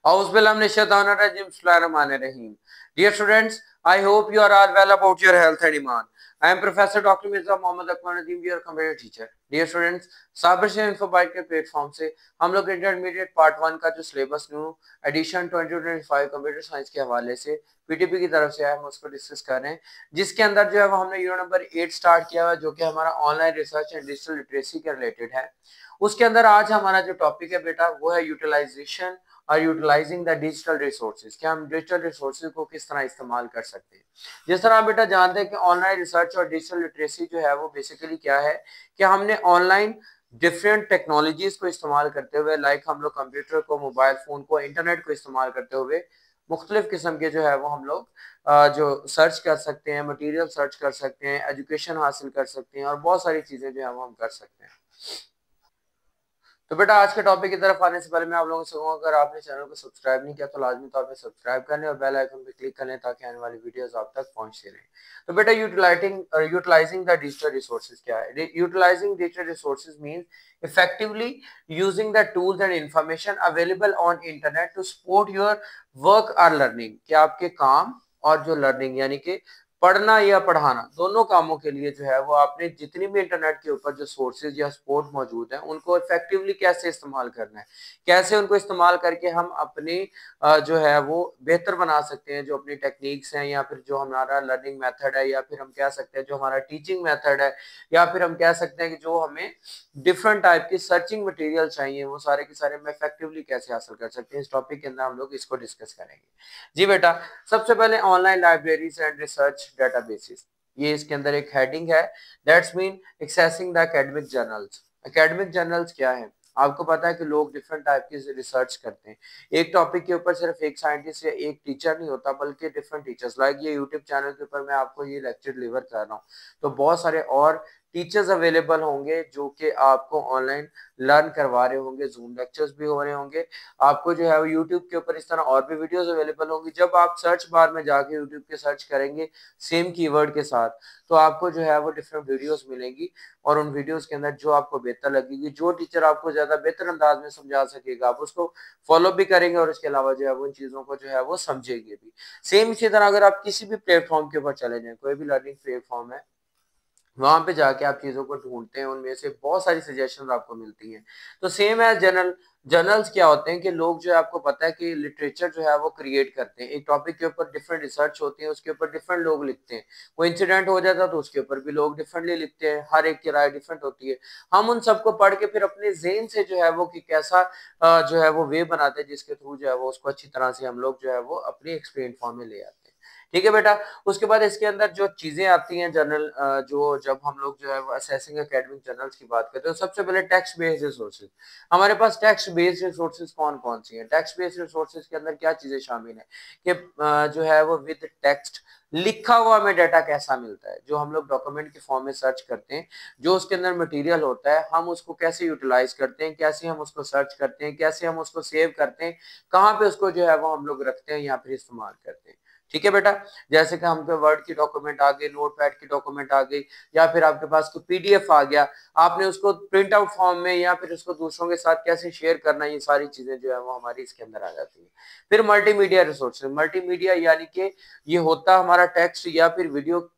Bismillahirrahmanirrahim. Dear students, I hope you are all well about your health and iman. I am Professor Dr. Mirza Mohammad Akmal Nadeem, your computer teacher. Dear students, साबर से इन्फोबाइट के platform से हम लोग intermediate part 1 का जो syllabus new edition 2025 computer science के हवाले से पीटीपी की तरफ से है, हम उसको डिस्कस कर रहे हैं, जिसके अंदर जो है वो हमने यूनिट नंबर 8 स्टार्ट किया हुआ है, जो कि हमारा online research and digital literacy के रिलेटेड है। उसके अंदर आज हमारा जो टॉपिक है बेटा वो है यूटिलाइजेशन और यूटिलाइजिंग द डिजिटल रिसोर्सेज, कि हम डिजिटल रिसोर्सेज को किस तरह इस्तेमाल कर सकते हैं। जिस तरह आप बेटा जानते हैं कि ऑनलाइन रिसर्च और डिजिटल लिटरेसी जो है वो बेसिकली क्या है कि हमने ऑनलाइन डिफरेंट टेक्नोलॉजीज को इस्तेमाल करते हुए, लाइक हम लोग कंप्यूटर को, मोबाइल फोन को, इंटरनेट को इस्तेमाल करते हुए मुख्तलिफ किस्म के जो है वो हम लोग जो सर्च कर सकते हैं, मटेरियल सर्च कर सकते हैं, एजुकेशन हासिल कर सकते हैं और बहुत सारी चीजें जो है वो हम कर सकते हैं। तो बेटा आज के टॉपिक की तरफ आने से पहले मैं आप लोगों से कहूँगा, अगर आपने चैनल को सब्सक्राइब नहीं किया तो लाजमी तौर पे सब्सक्राइब कर लें और बेल आइकन पे क्लिक कर लें ताकि आने वाली वीडियोस आप तक पहुंचती रहें। तो बेटा यूटिलाइजिंग द डिजिटल रिसोर्सेज क्या है? Utilising digital resources means effectively using the tools and information available on internet to support your work or learning, कि आपके काम और जो लर्निंग यानी कि पढ़ना या पढ़ाना दोनों कामों के लिए जो है वो आपने जितनी भी इंटरनेट के ऊपर जो सोर्सेज या सपोर्ट मौजूद है उनको इफेक्टिवली कैसे इस्तेमाल करना है, कैसे उनको इस्तेमाल करके हम अपनी जो है वो बेहतर बना सकते हैं, जो अपनी टेक्निक्स हैं या फिर जो हमारा लर्निंग मेथड है या फिर हम कह सकते हैं जो हमारा टीचिंग मेथड है या फिर हम कह सकते हैं कि जो हमें डिफरेंट टाइप की सर्चिंग मटेरियल चाहिए वो सारे के सारे हम इफेक्टिवली कैसे हासिल कर सकते हैं। इस टॉपिक के अंदर हम लोग इसको डिस्कस करेंगे। जी बेटा, सबसे पहले online libraries and research databases, ये इसके अंदर एक हेडिंग है, that's mean accessing the academic journals. Academic journals क्या है? आपको पता है कि लोग डिफरेंट टाइप की रिसर्च करते हैं, एक टॉपिक के ऊपर सिर्फ एक साइंटिस्ट या एक टीचर नहीं होता बल्कि डिफरेंट टीचर्स, लाइक ये यूट्यूब चैनल के ऊपर मैं आपको ये लेक्चर डिलीवर कर रहा हूँ तो बहुत सारे और टीचर्स अवेलेबल होंगे जो कि आपको ऑनलाइन लर्न करवा रहे होंगे, जूम लेक्चर्स भी हो रहे होंगे, आपको जो है वो यूट्यूब के ऊपर इस तरह और भी वीडियोस अवेलेबल होंगी। जब आप सर्च बार में जाके यूट्यूब के सर्च करेंगे सेम कीवर्ड के साथ तो आपको जो है वो डिफरेंट वीडियोस मिलेंगी और उन वीडियोस के अंदर जो आपको बेहतर लगेगी, जो टीचर आपको ज्यादा बेहतर अंदाज में समझा सकेगा आप उसको फॉलो भी करेंगे और इसके अलावा जो है वो उन चीजों को जो है वो समझेंगे भी। सेम इसी तरह अगर आप किसी भी प्लेटफॉर्म के ऊपर चले जाएं, कोई भी लर्निंग प्लेटफॉर्म है, वहां पे जाके आप चीजों को ढूंढते हैं, उनमें से बहुत सारी सजेशन आपको मिलती हैं। तो सेम है जर्नल्स क्या होते हैं कि लोग जो है आपको पता है कि लिटरेचर जो है वो क्रिएट करते हैं, एक टॉपिक के ऊपर डिफरेंट रिसर्च होती है, उसके ऊपर डिफरेंट लोग लिखते हैं, कोई इंसिडेंट हो जाता है तो उसके ऊपर भी लोग डिफरेंटली लिखते हैं, हर एक की राय डिफरेंट होती है। हम उन सबको पढ़ के फिर अपने जेन से जो है वो कि कैसा जो है वो वे बनाते हैं जिसके थ्रू जो है वो उसको अच्छी तरह से हम लोग जो है वो अपनी एक्सप्लेन फॉर्म में ले आते हैं। ठीक है बेटा, उसके बाद इसके अंदर जो चीजें आती हैं जर्नल, जो जब हम लोग जो है वो असेसिंग एकेडमिक जर्नल्स की बात करते हैं तो सबसे पहले टेक्स्ट बेस्ड रिसोर्सेज। हमारे पास टेक्स्ट बेस्ड रिसोर्सेज कौन कौन सी हैं? टेक्स्ट बेस्ड रिसोर्सेज के अंदर क्या चीजें शामिल है कि जो है वो विद टेक्स्ट लिखा हुआ में डाटा कैसा मिलता है, जो हम लोग डॉक्यूमेंट के फॉर्म में सर्च करते हैं, जो उसके अंदर मटेरियल होता है हम उसको कैसे यूटिलाइज करते हैं, कैसे हम उसको सर्च करते हैं, कैसे हम उसको सेव करते हैं, कहाँ पे उसको जो है वो हम लोग रखते हैं या फिर इस्तेमाल करते हैं। ठीक है बेटा, जैसे कि हम पे वर्ड की डॉक्यूमेंट आ गई, नोटपैड की डॉक्यूमेंट आ गई, या फिर आपके पास कोई पीडीएफ आ गया, आपने उसको प्रिंट आउट फॉर्म में या फिर उसको दूसरों के साथ कैसे शेयर करना, ये सारी चीजें जो है वो हमारी इसके अंदर आ जाती है। फिर मल्टीमीडिया रिसोर्सेज, मल्टीमीडिया यानी कि ये होता हमारा टेक्स्ट या फिर वीडियो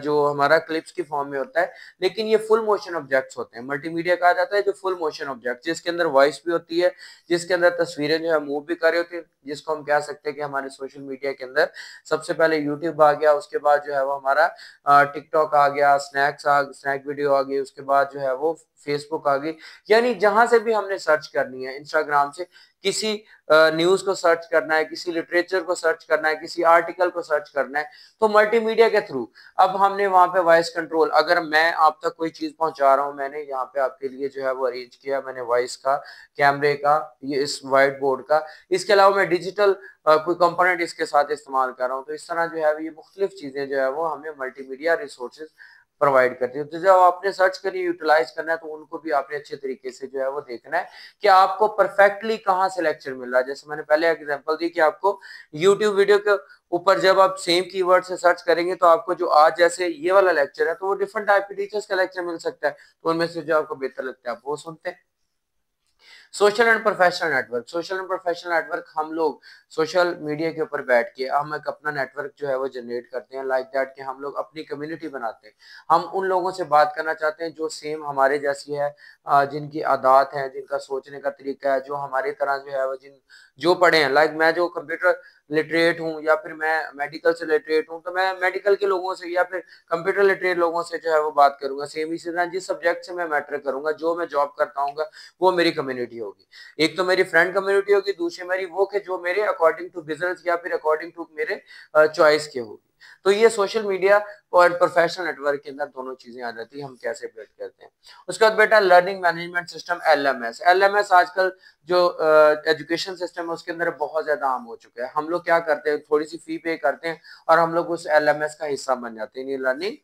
जो हमारा क्लिप्स की फॉर्म में होता है, लेकिन ये फुल मोशन ऑब्जेक्ट्स होते हैं। मल्टीमीडिया कहा जाता है जो फुल मोशन ऑब्जेक्ट, जिसके अंदर वॉइस भी होती है, जिसके अंदर तस्वीरें जो है मूव भी कर रही होती है, जिसको हम कह सकते हैं कि हमारे सोशल मीडिया के अंदर सबसे पहले यूट्यूब आ गया, उसके बाद जो है वो हमारा टिकटॉक आ गया, स्नैक वीडियो आ गई, उसके बाद जो है वो फेसबुक आ गई, यानी जहां से भी हमने सर्च करनी है, इंस्टाग्राम से किसी न्यूज को सर्च करना है, किसी लिटरेचर को सर्च करना है, किसी आर्टिकल को सर्च करना है, तो मल्टीमीडिया के थ्रू अब हमने वहां पे वॉइस कंट्रोल, अगर मैं आप तक कोई चीज पहुंचा रहा हूं, मैंने यहाँ पे आपके लिए जो है वो अरेंज किया, मैंने वॉइस का, कैमरे का, ये इस व्हाइट बोर्ड का, इसके अलावा मैं डिजिटल कोई कंपोनेंट इसके साथ इस्तेमाल कर रहा हूँ, तो इस तरह जो है ये मुख्तलिफ चीजें जो है वो हमें मल्टीमीडिया रिसोर्सेज प्रोवाइड करती है। तो जब आपने सर्च करी यूटिलाइज करना है तो उनको भी आपने अच्छे तरीके से जो है वो देखना है कि आपको परफेक्टली कहाँ से लेक्चर मिल रहा है। जैसे मैंने पहले एग्जांपल दी कि आपको यूट्यूब वीडियो के ऊपर जब आप सेम कीवर्ड से सर्च करेंगे तो आपको जो आज जैसे ये वाला लेक्चर है तो वो डिफरेंट टाइप के टीचर्स का लेक्चर मिल सकता है, तो उनमें से जो आपको बेहतर लगता है आप वो सुनते हैं। Social and professional network, social and professional network, हम लोग सोशल मीडिया के ऊपर बैठ के हम एक अपना नेटवर्क जो है वो जनरेट करते हैं, लाइक दैट कि हम लोग अपनी कम्युनिटी बनाते हैं। हम उन लोगों से बात करना चाहते हैं जो सेम हमारे जैसी है, जिनकी आदत है, जिनका सोचने का तरीका है, जो हमारी तरह जो है वो जो पढ़े हैं। लाइक मैं जो कंप्यूटर लिटरेट हूँ या फिर मैं मेडिकल से लिटरेट हूँ, तो मैं मेडिकल के लोगों से या फिर कंप्यूटर लिटरेट लोगों से जो है वो बात करूंगा। सेम इसी तरह जिस सब्जेक्ट से मैं मैटर करूंगा, जो मैं जॉब करता हूँ, वो मेरी कम्युनिटी होगी। एक तो मेरी फ्रेंड कम्युनिटी होगी, दूसरी मेरी वो के जो मेरे अकॉर्डिंग टू बिजनेस या फिर अकॉर्डिंग टू मेरे चॉइस के होगी। तो ये सोशल मीडिया और प्रोफेशनल नेटवर्क के अंदर दोनों चीजें आ जाती है, हम कैसे बिल्ड करते हैं। उसके बाद बेटा learning management system, LMS. LMS आजकल जो एजुकेशन सिस्टम है उसके अंदर बहुत ज्यादा आम हो चुका है। हम लोग क्या करते हैं, थोड़ी सी फी पे करते हैं और हम लोग उस एलएमएस का हिस्सा बन जाते हैं, लर्निंग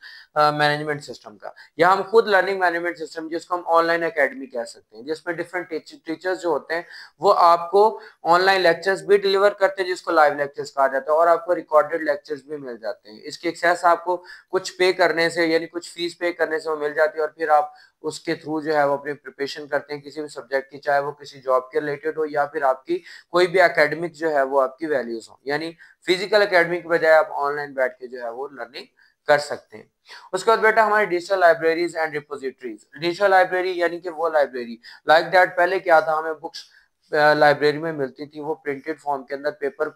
मैनेजमेंट सिस्टम का। या हम खुद लर्निंग मैनेजमेंट सिस्टम, जिसको हम ऑनलाइन एकेडमी कह सकते हैं, जिसमें डिफरेंट टीचर्स जो होते हैं वो आपको ऑनलाइन लेक्चर्स भी डिलीवर करते हैं, जिसको लाइव लेक्चर्स कहा जाता है, और आपको रिकॉर्डेड लेक्चर्स भी मिल जाते हैं। इसकी एक्सेस आपको कुछ पे करने से, यानी कुछ फीस पे करने से वो मिल जाती है, और फिर आप उसके थ्रू जो है वो अपनी प्रिपरेशन करते हैं किसी भी सब्जेक्ट की, चाहे वो किसी जॉब के रिलेटेड हो या फिर आपकी कोई भी एकेडमिक जो है वो आपकी वैल्यूज हो। यानी फिजिकल एकेडमिक के बजाय आप ऑनलाइन बैठ के जो है वो लर्निंग कर सकते हैं। उसके बाद बेटा हमारी digital libraries and repositories. Digital library यानी कि वो लाइब्रेरी, लाइक दैट पहले क्या था, हमें बुक्स लाइब्रेरी में मिलती थी, वो प्रिंटेड फॉर्म के अंदर, पेपर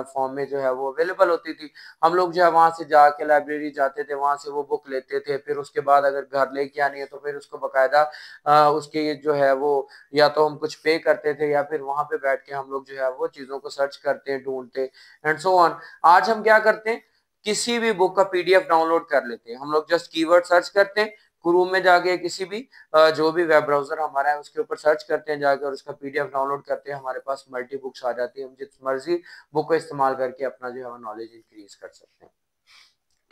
फॉर्म में जो है वो अवेलेबल होती थी। हम लोग जो है वहां से जाके लाइब्रेरी जाते थे, वहां से वो बुक लेते थे, फिर उसके बाद अगर घर लेके आनी है तो फिर उसको बकायदा उसके जो है वो या तो हम कुछ पे करते थे या फिर वहां पे बैठ के हम लोग जो है वो चीजों को सर्च करते हैं, ढूंढते एंड सो ऑन। आज हम क्या करते हैं, किसी भी बुक का पीडीएफ डाउनलोड कर लेते हैं। हम लोग जस्ट कीवर्ड सर्च करते हैं, क्रोम में जाके किसी भी जो भी वेब ब्राउजर हमारा है उसके ऊपर सर्च करते हैं जाकर, उसका पीडीएफ डाउनलोड करते हैं, हमारे पास मल्टी बुक्स आ जाती है, हम जिस मर्जी बुक को इस्तेमाल करके अपना जो है नॉलेज इंक्रीज कर सकते हैं।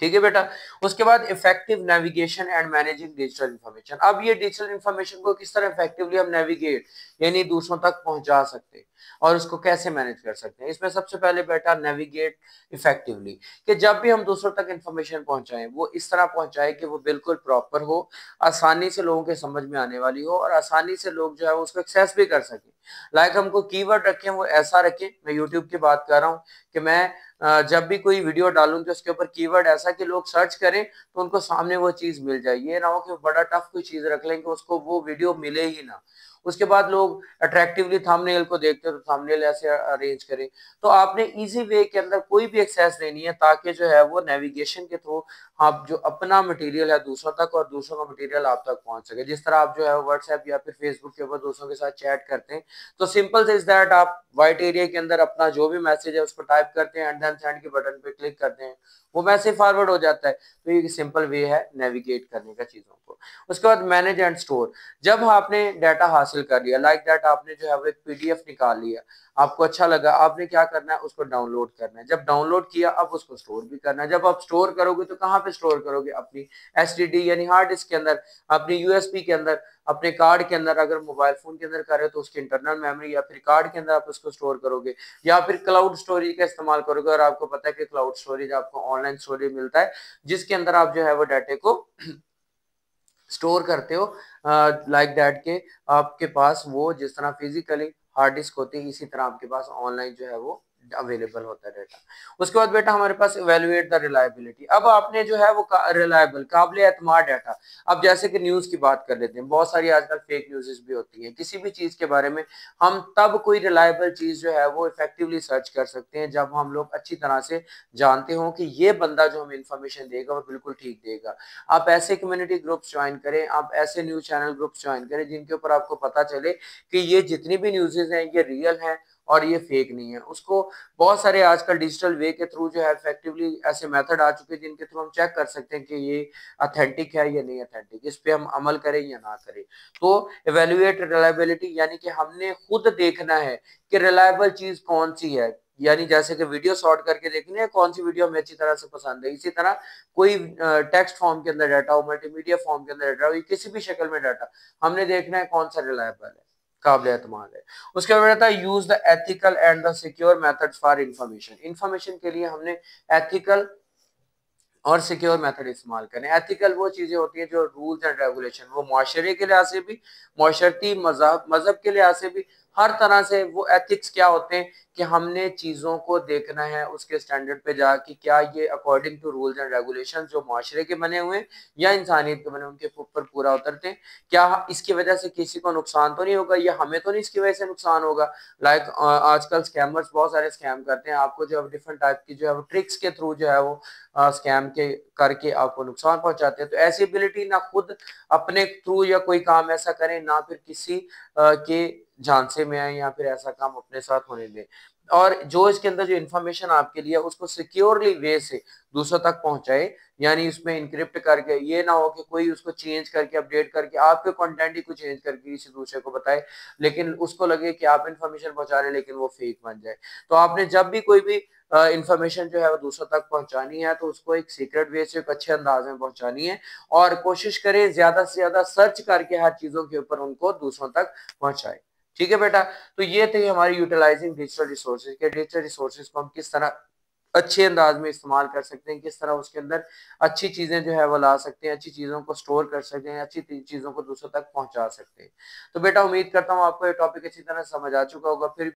ठीक है बेटा। उसके बाद effective navigation and managing digital information. अब ये डिजिटल इंफॉर्मेशन को किस तरह इफेक्टिवली हम नेविगेट यानी दूसरों तक पहुंचा सकते हैं और उसको कैसे मैनेज कर सकते हैं। इसमें सबसे पहले बेटा नेविगेट इफेक्टिवली, कि जब भी हम दूसरों तक इंफॉर्मेशन पहुंचाएं वो इस तरह पहुंचाएं कि वो बिल्कुल प्रॉपर हो, आसानी से लोगों के समझ में आने वाली हो और आसानी से लोग जो है उसको एक्सेस भी कर सकें। लाइक हमको कीवर्ड रखें, वो ऐसा रखें, मैं यूट्यूब की बात कर रहा हूँ, कि मैं जब भी कोई वीडियो डालूं तो उसके ऊपर कीवर्ड ऐसा कि लोग सर्च करें तो उनको सामने वो चीज मिल जाए। ये ना हो कि बड़ा टफ कोई चीज रख लें कि उसको वो वीडियो मिले ही ना। उसके बाद लोग अट्रैक्टिवली थंबनेल को देखते हैं तो थंबनेल ऐसे अरेंज करें। तो आपने इजी वे के अंदर कोई भी एक्सेस देनी है ताकि जो है वो नेविगेशन के थ्रू आप जो अपना मटेरियल है दूसरों तक और दूसरों का मटेरियल आप तक पहुंच सके। जिस तरह आप जो है व्हाट्सएप या फिर फेसबुक के ऊपर दूसरों के साथ चैट करते हैं, तो सिंपल इज दैट, आप व्हाइट एरिया के अंदर अपना जो भी मैसेज है उसको टाइप करते हैं एंड देन सेंड के बटन पे क्लिक करते हैं, वो मैसेज फॉरवर्ड हो जाता है। तो ये सिंपल वे है नेविगेट करने का चीजों को। उसके बाद मैनेज एंड स्टोर। जब आपने डाटा हासिल कर लिया, लाइक दैट आपने जो है वो एक पीडीएफ निकाल लिया, आपको अच्छा लगा, आपने क्या करना है, उसको डाउनलोड करना है। जब डाउनलोड किया अब उसको स्टोर भी करना है। जब आप स्टोर करोगे तो कहाँ पे स्टोर करोगे, अपनी एसटीडी यानी हार्ड डिस्क के अंदर, अपनी यूएसबी के अंदर, अपने कार्ड के अंदर। अगर मोबाइल फोन के अंदर कर रहे हो तो उसकी इंटरनल मेमोरी या फिर कार्ड के अंदर आप उसको स्टोर करोगे, या फिर क्लाउड स्टोरेज का इस्तेमाल करोगे। और आपको पता है कि क्लाउड स्टोरेज आपको ऑनलाइन स्टोरेज मिलता है जिसके अंदर आप जो है वो डाटे को स्टोर करते हो, लाइक दैट के आपके पास वो जिस तरह फिजिकली हार्ड डिस्क होती है इसी तरह आपके पास ऑनलाइन जो है वो अवेलेबल होता है डाटा। उसके बाद बेटा हमारे पास इवेलुएट द रिलायबिलिटी। अब आपने जो है वो रिलायबल काबिल एतमाद डाटा, अब जैसे कि न्यूज की बात कर लेते हैं, बहुत सारी आजकल फेक न्यूज़ भी होती है किसी भी चीज के बारे में। हम तब कोई रिलायबल चीज जो है वो इफेक्टिवली सर्च कर सकते हैं जब हम लोग अच्छी तरह से जानते हो कि ये बंदा जो हमें इन्फॉर्मेशन देगा वो बिल्कुल ठीक देगा। आप ऐसे कम्युनिटी ग्रुप्स ज्वाइन करें, आप ऐसे न्यूज चैनल ग्रुप्स ज्वाइन करें जिनके ऊपर आपको पता चले कि ये जितनी भी न्यूज़ेस हैं ये रियल हैं और ये फेक नहीं है। उसको बहुत सारे आजकल डिजिटल वे के थ्रू जो है इफेक्टिवली ऐसे मेथड आ चुके हैं जिनके थ्रू हम चेक कर सकते हैं कि ये अथेंटिक है या नहीं अथेंटिक, इस पे हम अमल करें या ना करें। तो इवेल्युएट रिलायबिलिटी यानी कि हमने खुद देखना है कि रिलायबल चीज कौन सी है। यानी जैसे कि वीडियो शॉर्ट करके देखनी है कौन सी वीडियो हमें अच्छी तरह से पसंद है, इसी तरह कोई टेक्स्ट फॉर्म के अंदर डाटा हो, मल्टीमीडिया फॉर्म के अंदर डाटा हो, किसी भी शक्ल में डाटा, हमने देखना है कौन सा रिलायबल है, काबिल एतमाद है। उसके बाद रहता है use the ethical and the secure methods for information. Information के लिए हमने एथिकल और सिक्योर मेथड इस्तेमाल करें। एथिकल वो चीजें होती हैं जो रूल्स एंड रेगुलेशन, वो मुआशरे के लिहाज से भी, मुआशरती मजहब के लिहाज से भी, हर तरह से वो एथिक्स क्या होते हैं कि हमने चीजों को देखना है उसके स्टैंडर्ड पे जा कि क्या ये according to rules and regulation जो मुआशरे के बने हुए हैं या इंसानियत के बने उनके ऊपर पूरा उतरते हैं। क्या इसकी वजह से किसी को नुकसान तो नहीं होगा, या हमें तो नहीं इसकी वजह से नुकसान होगा। लाइक आजकल स्कैमर्स बहुत सारे स्कैम करते हैं, आपको जो है डिफरेंट टाइप की जो है वो ट्रिक्स के थ्रू जो है वो स्कैम के करके आपको नुकसान पहुंचाते हैं। तो ऐसी एबिलिटी ना खुद अपने थ्रू या कोई काम ऐसा करें, ना फिर किसी के झांसे में आए या फिर ऐसा काम अपने साथ होने दें। और जो इसके अंदर जो इन्फॉर्मेशन आपके लिए उसको सिक्योरली वे से दूसरों तक पहुंचाए, यानी उसमें इनक्रिप्ट करके, ये ना हो कि कोई उसको चेंज करके अपडेट करके आपके कंटेंट ही को चेंज करके किसी दूसरे को बताए, लेकिन उसको लगे कि आप इन्फॉर्मेशन पहुंचा रहे हैं लेकिन वो फेक बन जाए। तो आपने जब भी कोई भी इंफॉर्मेशन जो है वो दूसरों तक पहुंचानी है तो उसको एक सीक्रेट वे से एक अच्छे अंदाज में पहुंचानी है, और कोशिश करें ज्यादा से ज्यादा सर्च करके हर चीजों के ऊपर उनको दूसरों तक पहुंचाए। ठीक है बेटा। तो ये थे हमारी यूटिलाइजिंग डिजिटल रिसोर्सेज के, डिजिटल रिसोर्सेज को हम किस तरह अच्छे अंदाज में इस्तेमाल कर सकते हैं, किस तरह उसके अंदर अच्छी चीजें जो है वो ला सकते हैं, अच्छी चीजों को स्टोर कर सकते हैं, अच्छी चीजों को दूसरों तक पहुंचा सकते हैं। तो बेटा उम्मीद करता हूँ आपको ये टॉपिक अच्छी तरह समझ आ चुका होगा। फिर